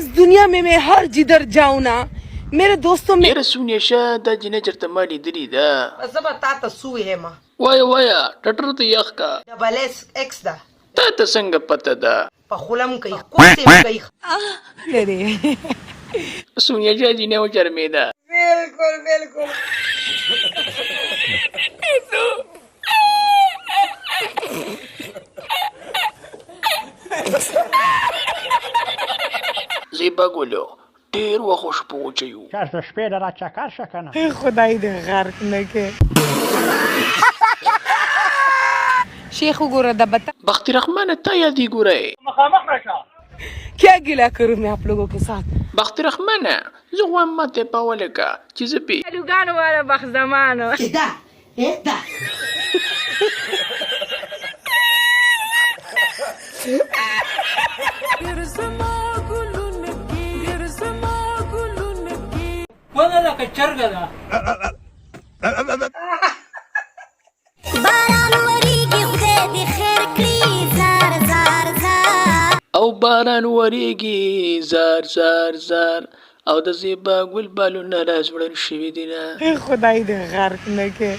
इस दुनिया में मैं हर जिधर जाऊँ ना मेरे दोस्तों में یاره سونیا شاه دا جنې چېرته ما لیدلې ده. زه به تا ته سوې یم وایه ټټر ته یخ کا. ډبل ایس ایکس ده تا ته څنګه پته ده؟ په خولم کوي کوڅې هم کوي سونیا شاه جنې وچرمېده. بالکل بالکل زیبا ګلو ډېر وخت شو په وچیو. چرته شپې ده را چکر شه کنه. خدای دې غرق نه کې شیخ وګوره دا بتا بختي رحمانه تا یادی ګورئ. مخامخ راشه. क्या गिला करूँ मैं आप लोगों के साथ بختي رحمانه زه غواړم ما ته په ولکه چې زه پې لوګانو والا بخ زمانو دا دا ونه لکه چرګه ده. او باران وریږي زار زار زار او د زیبا ګل بالونه راځوړل شوي دي نه. خدای دې غرق نه کې